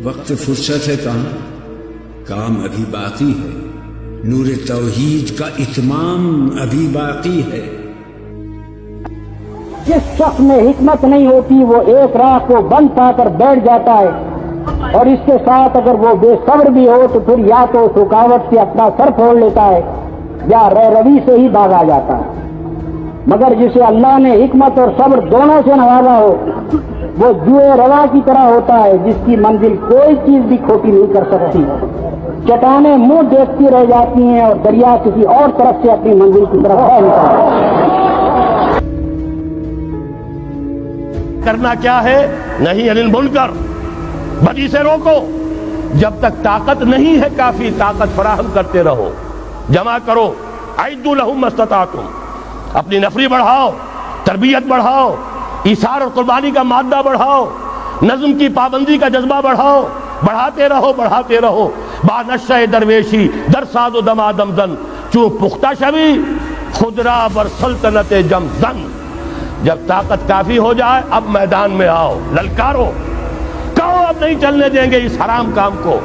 وقت فرصت ہے کہاں، کام ابھی باقی ہے، نور توحید کا اتمام ابھی باقی ہے۔ جس شخص میں حکمت نہیں ہوتی وہ ایک راہ کو بند پا کر بیٹھ جاتا ہے، اور اس کے ساتھ اگر وہ بے صبر بھی ہو تو پھر یا تو اس رکاوٹ سے اپنا سر پھوڑ لیتا ہے یا روی سے ہی بھاگا جاتا ہے۔ مگر جسے اللہ نے حکمت اور صبر دونوں سے نوازا ہو وہ جوئے روا کی طرح ہوتا ہے، جس کی منزل کوئی چیز بھی کھوٹی نہیں کر سکتی۔ چٹانیں منہ دیکھتی رہ جاتی ہیں اور دریا کسی اور طرف سے اپنی منزل کی طرف پھیلتا ہے۔ کرنا کیا ہے؟ نہیں انل منکر، بدی سے روکو۔ جب تک طاقت نہیں ہے کافی طاقت فراہم کرتے رہو، جمع کرو۔ اعدوا لهم ما استطعتم، اپنی نفری بڑھاؤ، تربیت بڑھاؤ، ایثار اور قربانی کا مادہ بڑھاؤ، نظم کی پابندی کا جذبہ بڑھاؤ، بڑھاتے رہو بڑھاتے رہو۔ با نشہ درویشی در ساز و دما دمزن، چون پختہ شوی خدرا بر سلطنت جمزن۔ جب طاقت کافی ہو جائے اب میدان میں آؤ، للکارو، کہو اب نہیں چلنے دیں گے اس حرام کام کو،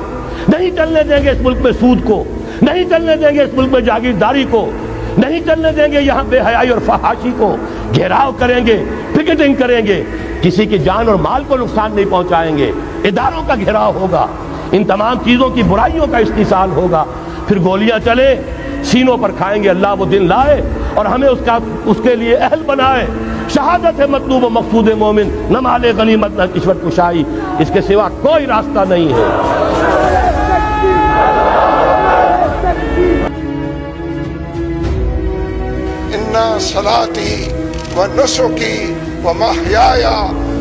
نہیں چلنے دیں گے اس ملک میں سود کو، نہیں چلنے دیں گے اس ملک میں جاگیرداری کو، نہیں چلنے دیں گے یہاں بے حیائی اور فحاشی کو۔ گھیراؤ کریں گے، پکٹنگ کریں گے، کسی کی جان اور مال کو نقصان نہیں پہنچائیں گے، اداروں کا گھیراؤ ہوگا، ان تمام چیزوں کی برائیوں کا استحصال ہوگا۔ پھر گولیاں چلے سینوں پر کھائیں گے، اللہ وہ دن لائے اور ہمیں اس کے لیے اہل بنائے۔ شہادت ہے مطلوب و مقصود مومن، نہ مال غنیمت نہ کشوت کشائی، اس کے سوا کوئی راستہ نہیں ہے۔ اِنَّ صَلَاتِي وَنُسُكِي وَمَحْيَايَ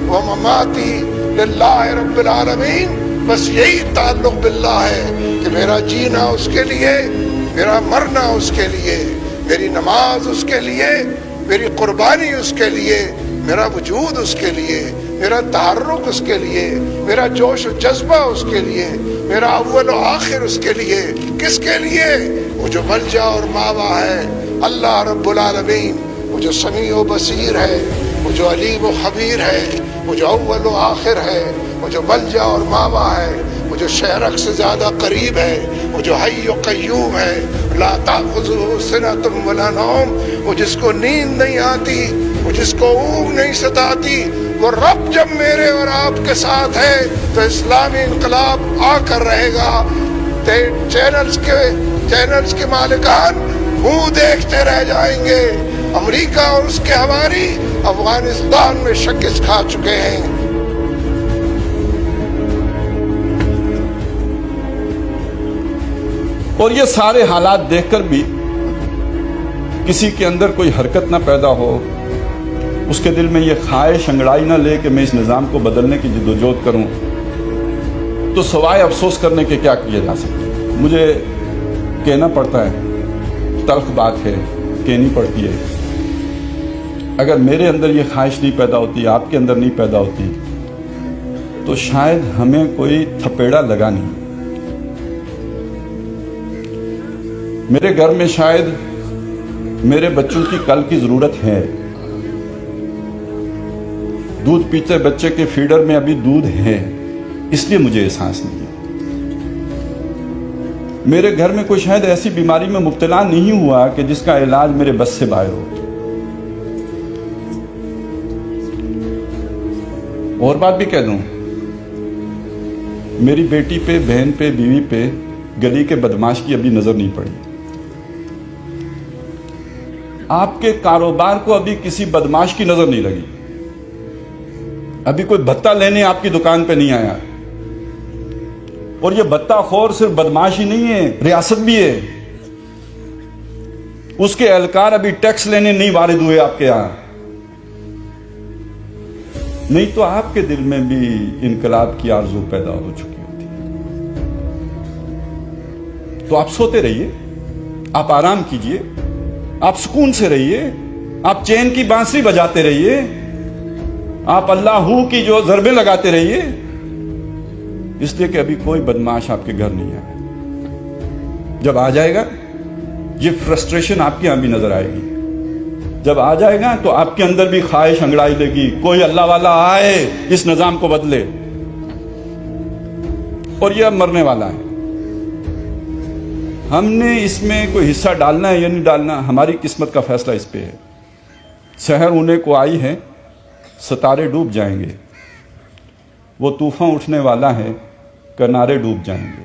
وَمَمَاتِي لِلَّهِ رَبِّ الْعَالَمِينَ۔ بس یہی تعلق باللہ ہے کہ میرا جینا اس کے لیے، میرا مرنا اس کے لیے، میری نماز اس کے لیے، میری قربانی اس کے لیے، میرا وجود اس کے لیے، میرا تحرک اس کے لیے، میرا جوش و جذبہ اس کے لیے، میرا اول و آخر اس کے لیے۔ کس کے لیے؟ وہ جو ملجا اور ماوا ہے، اللہ رب العالمین، وہ جو سمیع و بصیر ہے، وہ جو علیم و خبیر ہے، وہ جو اول و آخر ہے، وہ جو ملجا اور ماوا ہے، وہ جو شہرک سے زیادہ قریب ہے، وہ جو حی و قیوم ہے، لا تأخذہ سنۃ ولا نوم، وہ جس کو نیند نہیں آتی، وہ جس کو اونگ نہیں ستاتی۔ وہ رب جب میرے اور آپ کے ساتھ ہے تو اسلامی انقلاب آ کر رہے گا۔ چینلز کے مالکان منہ دیکھتے رہ جائیں گے۔ امریکہ اور اس کے ہماری افغانستان میں شکست کھا چکے ہیں۔ اور یہ سارے حالات دیکھ کر بھی کسی کے اندر کوئی حرکت نہ پیدا ہو، اس کے دل میں یہ خواہش انگڑائی نہ لے کہ میں اس نظام کو بدلنے کی جدوجہد کروں، تو سوائے افسوس کرنے کے کیا کیا جا سکتا؟ مجھے کہنا پڑتا ہے، تلخ بات ہے، کہنی پڑتی ہے، اگر میرے اندر یہ خواہش نہیں پیدا ہوتی، آپ کے اندر نہیں پیدا ہوتی، تو شاید ہمیں کوئی تھپیڑا لگا نہیں۔ میرے گھر میں شاید میرے بچوں کی کل کی ضرورت ہے، دودھ پیتے بچے کے فیڈر میں ابھی دودھ ہے، اس لیے مجھے احساس نہیں ہے۔ میرے گھر میں کوئی شاید ایسی بیماری میں مبتلا نہیں ہوا کہ جس کا علاج میرے بس سے باہر ہو۔ اور بات بھی کہہ دوں، میری بیٹی پہ، بہن پہ، بیوی پہ گلی کے بدماش کی ابھی نظر نہیں پڑی۔ آپ کے کاروبار کو ابھی کسی بدماش کی نظر نہیں لگی، ابھی کوئی بھتہ لینے آپ کی دکان پہ نہیں آیا۔ اور یہ بھتہ خور صرف بدماش ہی نہیں ہے، ریاست بھی ہے۔ اس کے اہلکار ابھی ٹیکس لینے نہیں وارد ہوئے آپ کے یہاں، نہیں تو آپ کے دل میں بھی انقلاب کی آرزو پیدا ہو چکی ہوتی۔ تو آپ سوتے رہیے، آپ آرام کیجئے، آپ سکون سے رہیے، آپ چین کی بانسری بجاتے رہیے، آپ اللہ کی جو ضربیں لگاتے رہیے، اس لیے کہ ابھی کوئی بدماش آپ کے گھر نہیں آیا۔ جب آ جائے گا یہ فرسٹریشن آپ کے یہاں بھی نظر آئے گی، جب آ جائے گا تو آپ کے اندر بھی خواہش انگڑائی لے گی، کوئی اللہ والا آئے اس نظام کو بدلے۔ اور یہ اب مرنے والا ہے. ہم نے اس میں کوئی حصہ ڈالنا ہے یا نہیں ڈالنا، ہماری قسمت کا فیصلہ اس پہ ہے. سحر ہونے کو آئی ہے، ستارے ڈوب جائیں گے، وہ طوفان اٹھنے والا ہے، کنارے ڈوب جائیں گے.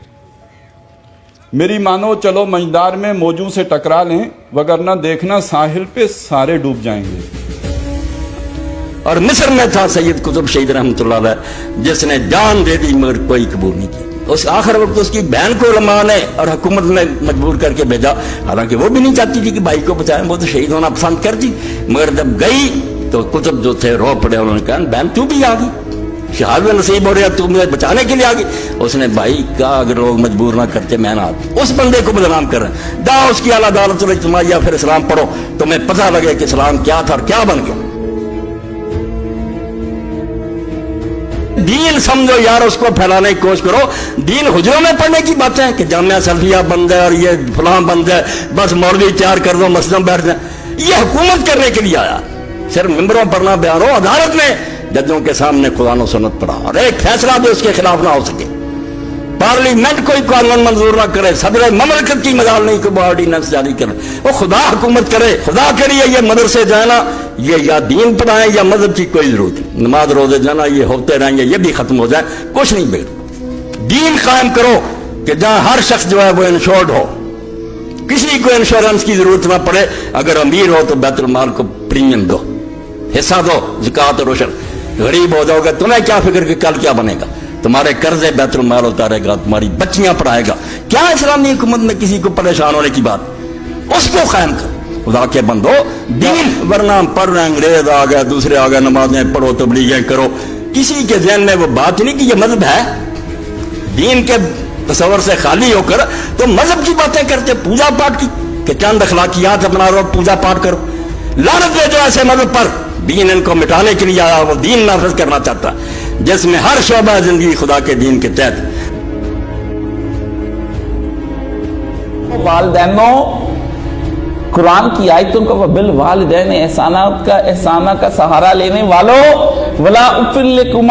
میری مانو چلو مجدار میں موجوں سے ٹکرا لیں، وگرنہ دیکھنا ساحل پہ سارے ڈوب جائیں گے. اور مصر میں تھا سید قطب شہید رحمۃ اللہ علیہ، جس نے جان دے دی مگر کوئی قبول نہیں کی. اس آخر وقت اس کی بہن کو علماء نے اور حکومت نے مجبور کر کے بھیجا، حالانکہ وہ بھی نہیں چاہتی تھی کہ بھائی کو بچائیں، وہ تو شہید ہونا پسند کرتی. مگر جب گئی تو قطب جو تھے رو پڑے، انہوں نے کہا بہن تو بھی آ گئی، شہادت نصیب ہو رہا، تو مجھے بچانے کے لیے آ گئی. اس نے بھائی کہا اگر لوگ مجبور نہ کرتے میں نہ آتی. اس بندے کو بدنام کر رہے ہیں، جاؤ اس کی اعلیٰ عدالت الاجتماعیہ پھر اسلام پڑھو، تمہیں پتہ لگے کہ اسلام کیا تھا اور کیا بن گیا. دین سمجھو یار، اس کو پھیلانے کی کوشش کرو. دین حجروں میں پڑھنے کی باتیں کہ جامعہ سلفیہ بند ہے اور یہ فلاں بند ہے، بس مولوی تیار کر دو مسجدوں میں بیٹھ جائیں. یہ حکومت کرنے کے لیے آیا، صرف ممبروں پڑھنا بیان ہو، عدالت میں ججوں کے سامنے قرآن و سنت پڑھا اور ایک فیصلہ بھی اس کے خلاف نہ ہو سکے. پارلیمنٹ کوئی قانون منظور نہ کرے، صدر مملکت کی مجال نہیں کہ وہ آرڈیننس جاری کرے. وہ خدا حکومت کرے. خدا کے لیے یہ مدرسے جانا، یہ یا دین پڑھائیں یا مذہب کی کوئی ضرورت نہیں. نماز روزے جانا یہ ہوتے رہیں گے، یہ بھی ختم ہو جائے، کچھ نہیں بگڑ. دین قائم کرو کہ جہاں ہر شخص جو ہے وہ انشورڈ ہو، کسی کو انشورنس کی ضرورت نہ پڑے. اگر امیر ہو تو بیت المال کو پریمیم دو، حصہ دو، زکوٰۃ اور عشر. غریب ہو جاؤ گے تمہیں کیا فکر کہ کل کیا بنے گا، تمہارے قرضے بیت المال اتارے گا، تمہاری بچیاں پڑھائے گا. کیا اسلامی حکومت میں کسی کو پریشان ہونے کی بات؟ اس کو قائم کر. خدا کے بندو دین، ورنہ ہم پڑھ رہے ہیں، انگریز آ گئے، دوسرے آ گئے، نمازیں پڑھو، تبلیغیں کرو. کسی کے ذہن میں وہ بات نہیں کہ یہ مذہب ہے. دین کے تصور سے خالی ہو کر تو مذہب کی باتیں کرتے، پوجا پاٹ کی، کہ چند اخلاقیات اپنا رہو، پوجا پاٹ کرو. لعنت دے جو ایسے مذہب پر. دین ان کو مٹانے کے لیے آیا، وہ دین نافذ کرنا چاہتا جس میں ہر شعبہ زندگی خدا کے دین کے تحت. والدینوں قرآن کی آیتوں کا بالوالدین احسانہ کا سہارا لینے والوں، ولا افل لکم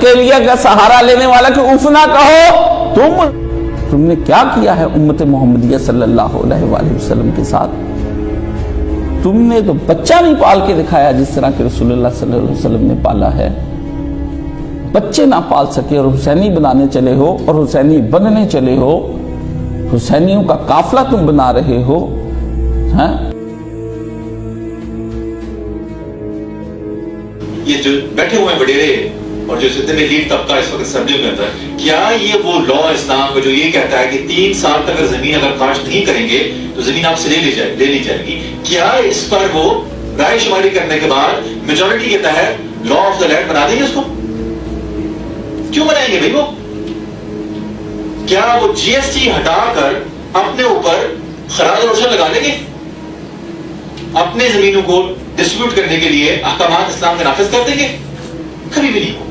کے لیے کا سہارا لینے والا کہ اف نہ کہو. تم نے کیا کیا ہے امت محمدیہ صلی اللہ علیہ وآلہ وسلم کے ساتھ؟ تم نے تو بچہ نہیں پال کے دکھایا جس طرح کہ رسول اللہ صلی اللہ علیہ وسلم نے پالا ہے. بچے نہ پال سکے اور حسینی بنانے چلے ہو اور حسینی بننے چلے ہو. حسینیوں کا قافلہ تم بنا رہے ہو. یہ جو بیٹھے ہوئے ہیں وڈیرے اور جو سلطنت لیڈ طبقہ اس وقت اسمبلی میں اندر، کیا یہ وہ لا اسلام کا جو یہ کہتا ہے کہ 3 سال تک اگر زمین اگر کاشت نہیں کریں گے تو زمین آپ سے لے لی جائے گی، کیا اس پر وہ رائے شماری کرنے کے بعد میجورٹی کے تحت لا آف دا لینڈ بنا دیں گے؟ اس کو کیوں بنائیں گے بھائی؟ وہ کیا وہ جی ایس ٹی ہٹا کر اپنے اوپر خراج روشن لگا دیں گے؟ اپنے زمینوں کو ڈسٹریبیوٹ کرنے کے لیے احکامات اسلام کے نافذ کر دیں گے؟ کبھی بھی نہیں.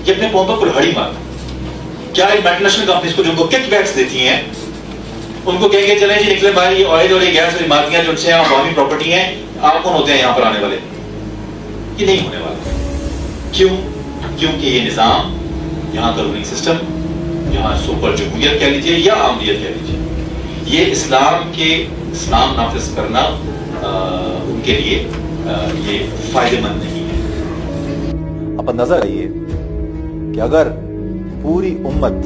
یہ اپنے قوم پر کلہڑی مارتا. کیا ملٹی نیشنل کمپنیز کو جو کک بیکس دیتی ہیں ان کو کہیں گے چلیں جی نکلے بھائی یہ آئل اور یہ گیس اور عمارتیاں جو اچھے ہیں عوامی پراپرٹی ہیں، آپ کون ہوتے ہیں یہاں پر آنے والے؟ یہ نہیں ہونے والا. کیوں؟ کیونکہ یہ نظام، یہاں کا رولنگ سسٹم، یہاں سپر جمہوریت کہہ لیجیے یا عاملیت کہہ لیجیے، یہ اسلام نافذ کرنا ان کے لیے یہ فائدہ مند نہیں ہے. اب اندازہ آئیے کہ اگر پوری امت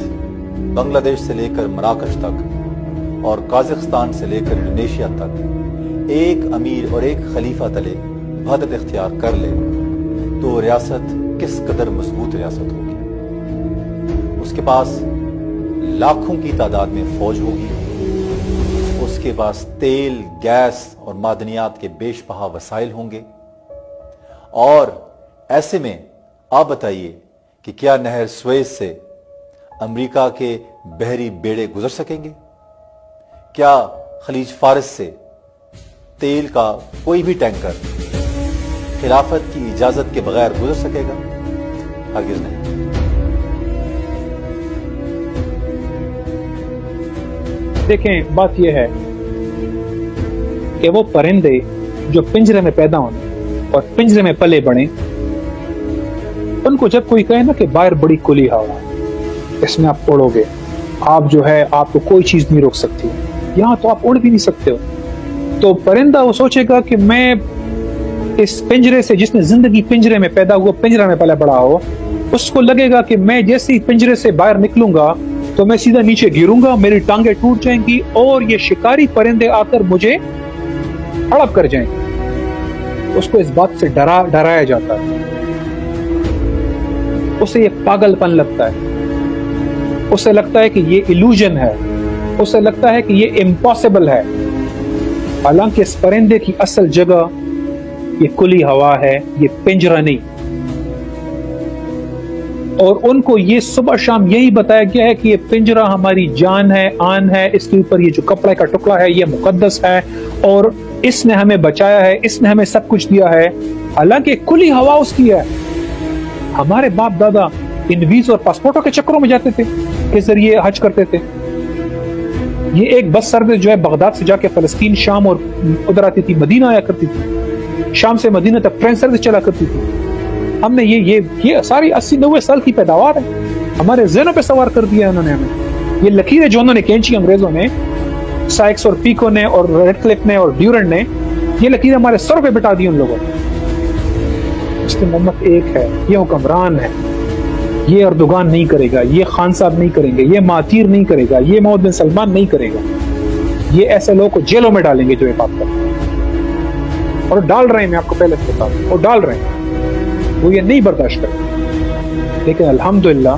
بنگلہ دیش سے لے کر مراکش تک اور قازقستان سے لے کر انڈونیشیا تک ایک امیر اور ایک خلیفہ تلے وحدت اختیار کر لے تو ریاست کس قدر مضبوط ریاست ہوگی. اس کے پاس لاکھوں کی تعداد میں فوج ہوگی، اس کے پاس تیل، گیس اور معدنیات کے بیش بہا وسائل ہوں گے. اور ایسے میں آپ بتائیے کہ کیا نہر سویز سے امریکہ کے بحری بیڑے گزر سکیں گے؟ کیا خلیج فارس سے تیل کا کوئی بھی ٹینکر خلافت کی اجازت کے بغیر گزر سکے گا؟ ہرگز نہیں. دیکھیں، بات یہ ہے کہ وہ پرندے جو پنجرے میں پیدا ہونے اور پنجرے میں پلے بڑھیں، ان کو جب کوئی کہے نا کہ باہر بڑی کھلی ہوا، اس میں آپ اڑو گے، آپ جو ہے آپ کو کوئی چیز نہیں روک سکتی. یہاں تو آپ اڑ بھی نہیں سکتے ہو. تو پرندہ وہ سوچے گا کہ میں اس پنجرے سے, جس نے زندگی پنجرے میں پیدا ہوا, پنجرے میں پہلے بڑا ہو, اس کو لگے گا کہ میں جیسے ہی پنجرے سے باہر نکلوں گا تو میں سیدھا نیچے گروں گا, میری ٹانگیں ٹوٹ جائیں گی اور یہ شکاری پرندے آ کر مجھے ہڑپ کر جائیں گے. اس کو اس بات سے ڈرایا جاتا ہے, اسے یہ پاگل پن لگتا ہے, اسے لگتا ہے کہ یہ ایلوژن ہے, اسے لگتا ہے کہ یہ امپاسبل ہے. حالانکہ اس پرندے کی اصل جگہ یہ کھلی ہوا ہے, یہ پنجرہ نہیں. اور ان کو یہ صبح شام یہی بتایا گیا ہے کہ یہ پنجرہ ہماری جان ہے, آن ہے, اس کے اوپر یہ جو کپڑے کا ٹکڑا ہے یہ مقدس ہے اور اس نے ہمیں بچایا ہے, اس نے ہمیں سب کچھ دیا ہے. حالانکہ کھلی ہوا اس کی ہے. ہمارے باپ دادا ان ویز اور پاسپورٹوں کے چکروں میں جاتے تھے, کے ذریعے حج کرتے تھے. یہ ایک بس سروس جو ہے بغداد سے جا کے فلسطین, شام اور ادھر آتی تھی, مدینہ آیا کرتی تھی, شام سے مدینہ تک ٹرین سروس چلا کرتی تھی. ہم نے یہ ساری 80-90 سال کی پیداوار ہے, ہمارے ذہنوں پہ سوار کر دیا انہوں نے ہمیں. یہ لکیریں جو انہوں نے کھینچی انگریزوں نے, سائکس اور پیکو نے اور ریڈ کلف نے اور ڈیورنڈ نے, یہ لکیریں ہمارے سروں پہ بٹا دی ان لوگوں نے. مسلم امت ایک ہے, یہ حکمران ہے, یہ اردوغان نہیں کرے گا, یہ خان صاحب نہیں کریں گے, یہ ماتیر نہیں کرے گا, یہ محمد بن سلمان نہیں کرے گا. یہ ایسے لوگوں کو جیلوں میں ڈالیں گے جو یہ بات کرتے ہیں, اور ڈال رہے ہیں, میں آپ کو پہلے سے بتا دوں, اور ڈال رہے ہیں. وہ یہ نہیں برداشت کرتے. لیکن الحمدللہ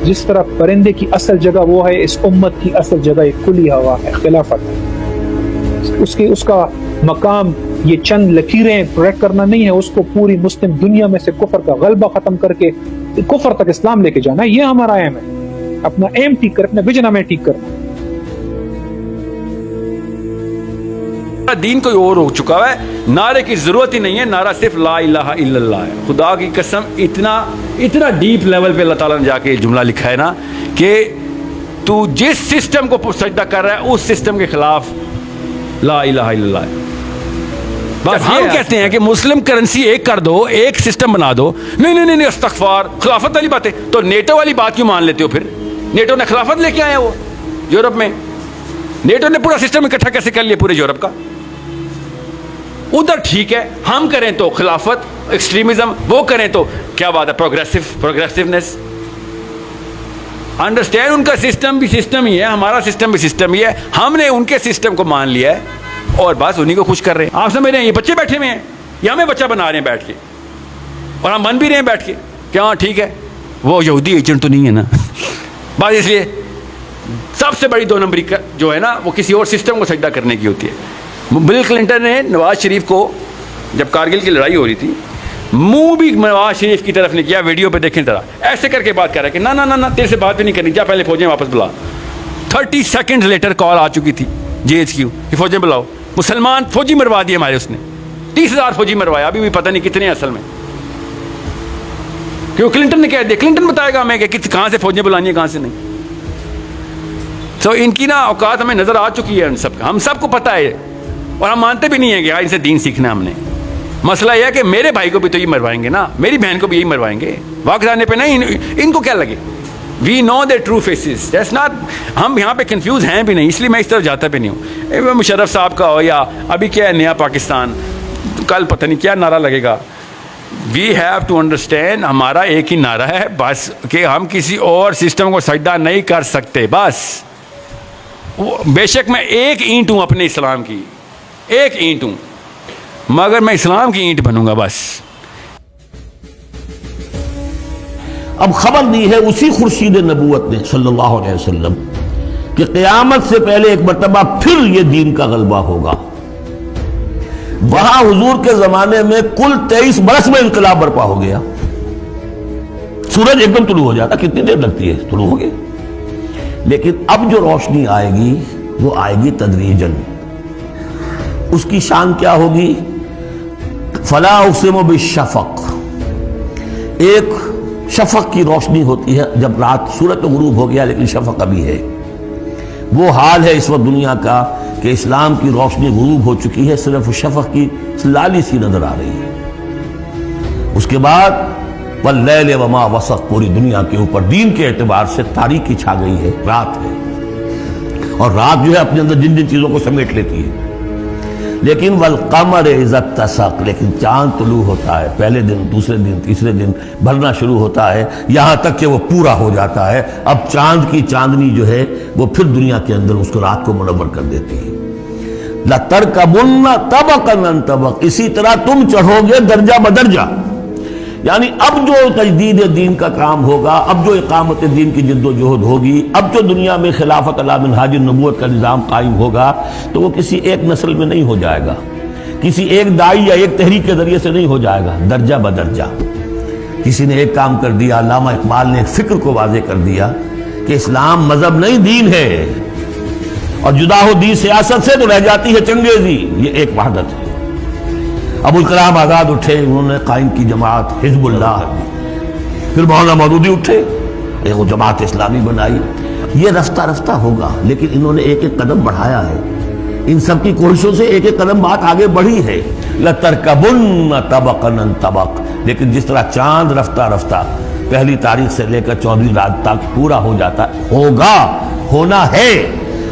جس طرح پرندے کی اصل جگہ وہ ہے, اس امت کی اصل جگہ ایک کھلی ہوا ہے, خلافت ہے. اس کا مقام یہ چند لکیریں پروٹیکٹ کرنا نہیں ہے, اس کو پوری مسلم دنیا میں سے کفر کا غلبہ ختم کر کے کفر تک اسلام لے کے جانا ہے. یہ ہمارا ایم ہے, اپنا ایم ٹھیک کر, اپنا ویژن ہمیں ٹھیک کرنا. دین کوئی اور ہو چکا ہے, نعرے کی ضرورت ہی نہیں ہے, نعرہ صرف لا الہ الا اللہ ہے. خدا کی قسم اتنا ڈیپ لیول پہ اللہ تعالیٰ نے جا کے جملہ لکھا ہے نا کہ تو جس سسٹم کو سجدہ کر رہا ہے اس سسٹم کے خلاف لا الہ الا اللہ ہے. بس ہم کہتے ہیں کہ مسلم کرنسی ایک کر دو, ایک سسٹم بنا دو. نہیں استغفار, خلافت والی بات ہے. تو نیٹو والی بات کیوں مان لیتے ہو پھر؟ نیٹو نے خلافت لے کے آیا, وہ یورپ میں نیٹو نے پورا سسٹم اکٹھا کیسے کر لیا پورے یورپ کا؟ ادھر ٹھیک ہے, ہم کریں تو خلافت, ایکسٹریمزم, وہ کریں تو کیا بات ہے, پروگریسونیس. انڈرسٹینڈ, ان کا سسٹم بھی سسٹم ہی ہے, ہمارا سسٹم بھی سسٹم ہی ہے. ہم نے ان کے سسٹم کو مان لیا ہے اور بس انہیں کو خوش کر رہے ہیں. آپ سمجھ رہے ہیں یہ بچے بیٹھے ہوئے ہیں, یہ ہمیں بچہ بنا رہے ہیں بیٹھ کے, اور ہم بن بھی رہے ہیں بیٹھ کے کہ ہاں ٹھیک ہے وہ یہودی ایجنٹ تو نہیں ہے نا. بس اس لیے سب سے بڑی 2 نمبری جو ہے نا وہ کسی اور سسٹم کو سجدہ کرنے کی ہوتی ہے. بل کلنٹن نے نواز شریف کو جب کارگل کی لڑائی ہو رہی تھی, منہ بھی نواز شریف کی طرف نے کیا, ویڈیو پہ دیکھیں ذرا, ایسے کر کے بات کر رہا ہے کہ نہ تیرے سے بات بھی نہیں کرنی, جا پہلے فوجیں واپس بلا. 30 سیکنڈ لیٹر کال آ چکی تھی JHQ کہ فوجیں بلاؤ. مسلمان فوجی مروا دیے ہمارے, اس نے 30,000 فوجی مروایا, ابھی بھی پتہ نہیں کتنے اصل میں, کیوں کلنٹن نے کہہ دیا. کلنٹن بتائے گا ہمیں کہ کہاں سے فوجیں بلانی ہیں کہاں سے نہیں. تو ان کی نا اوقات ہمیں نظر آ چکی ہے, ان سب کا, ہم سب کو پتہ ہے, اور ہم مانتے بھی نہیں ہیں کہ ان سے دین سیکھنا ہم نے. مسئلہ یہ ہے کہ میرے بھائی کو بھی تو یہ مروائیں گے نا, میری بہن کو بھی یہی مروائیں گے, وقت آنے پہ نہیں. ان کو کیا لگے, we know their true faces, that's not, ہم یہاں پہ کنفیوز ہیں بھی نہیں, اس لیے میں اس طرف جاتا بھی نہیں ہوں. مشرف صاحب کا ہو یا ابھی کیا ہے نیا پاکستان, کل پتہ نہیں کیا نعرہ لگے گا. وی ہیو ٹو انڈرسٹینڈ, ہمارا ایک ہی نعرہ ہے بس, کہ ہم کسی اور سسٹم کو سجدہ نہیں کر سکتے بس. بے شک میں ایک اینٹ ہوں اپنے اسلام کی, ایک اینٹ ہوں, مگر میں اسلام کی اینٹ بنوں گا بس. اب خبر دی ہے اسی خورشید نبوت نے صلی اللہ علیہ وسلم کہ قیامت سے پہلے ایک مرتبہ پھر یہ دین کا غلبہ ہوگا. وہاں حضور کے زمانے میں کل 23 برس میں انقلاب برپا ہو گیا. سورج ایک دم طلوع ہو جاتا, کتنی دیر لگتی ہے, طلوع ہو گیا. لیکن اب جو روشنی آئے گی وہ آئے گی تدریجاً. اس کی شان کیا ہوگی؟ فلا اقسم بالشفق, ایک شفق کی روشنی ہوتی ہے جب رات سورج تو غروب ہو گیا لیکن شفق ابھی ہے. وہ حال ہے اس وقت دنیا کا کہ اسلام کی روشنی غروب ہو چکی ہے, صرف شفق کی لالی سی نظر آ رہی ہے. اس کے بعد واللیل وما وسق، پوری دنیا کے اوپر دین کے اعتبار سے تاریکی چھا گئی ہے، رات ہے، اور رات جو ہے اپنے اندر جن جن چیزوں کو سمیٹ لیتی ہے۔ لیکن والقمر اذا اتسق، لیکن چاند طلوع ہوتا ہے، پہلے دن، دوسرے دن، تیسرے دن بھرنا شروع ہوتا ہے، یہاں تک کہ وہ پورا ہو جاتا ہے۔ اب چاند کی چاندنی جو ہے وہ پھر دنیا کے اندر اس کو رات کو منور کر دیتی ہے۔ لَتَرْكَبُنَّ طَبَقًا عَنْ طَبَقٍ، اسی طرح تم چڑھو گے درجہ بدرجہ، یعنی اب جو تجدید دین کا کام ہوگا، اب جو اقامت دین کی جد و جہد ہوگی، اب جو دنیا میں خلافت علی منہاج النبوت کا نظام قائم ہوگا، تو وہ کسی ایک نسل میں نہیں ہو جائے گا، کسی ایک دائی یا ایک تحریک کے ذریعے سے نہیں ہو جائے گا، درجہ بدرجہ۔ کسی نے ایک کام کر دیا، علامہ اقبال نے ایک فکر کو واضح کر دیا کہ اسلام مذہب نہیں دین ہے، اور جدا ہو دین سیاست سے تو رہ جاتی ہے چنگیزی، یہ ایک وحدت ہے۔ ابوالکلام آزاد اٹھے، انہوں نے قائم کی جماعت حزب اللہ، پھر مولانا مودودی اٹھے، ایک جماعت اسلامی بنائی۔ یہ رفتہ رفتہ ہوگا، لیکن انہوں نے ایک ایک قدم بڑھایا ہے، ان سب کی کوششوں سے ایک ایک قدم بات آگے بڑھی ہے۔ لَتَرْكَبُنَّ طَبَقًا عَنْ طَبَقٍ، لیکن جس طرح چاند رفتہ رفتہ پہلی تاریخ سے لے کر 14ویں رات تک پورا ہو جاتا ہے، ہوگا، ہونا ہے،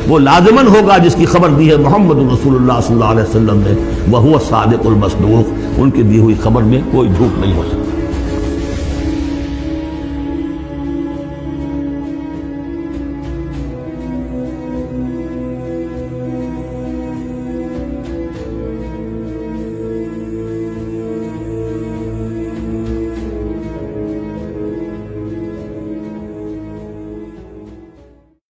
وہ لازماً ہوگا، جس کی خبر دی ہے محمد رسول اللہ صلی اللہ علیہ وسلم نے، وَهُوَ الصَّادِقُ الْمَصْدُوقُ، ان کی دی ہوئی خبر میں کوئی جھوٹ نہیں ہو سکتا۔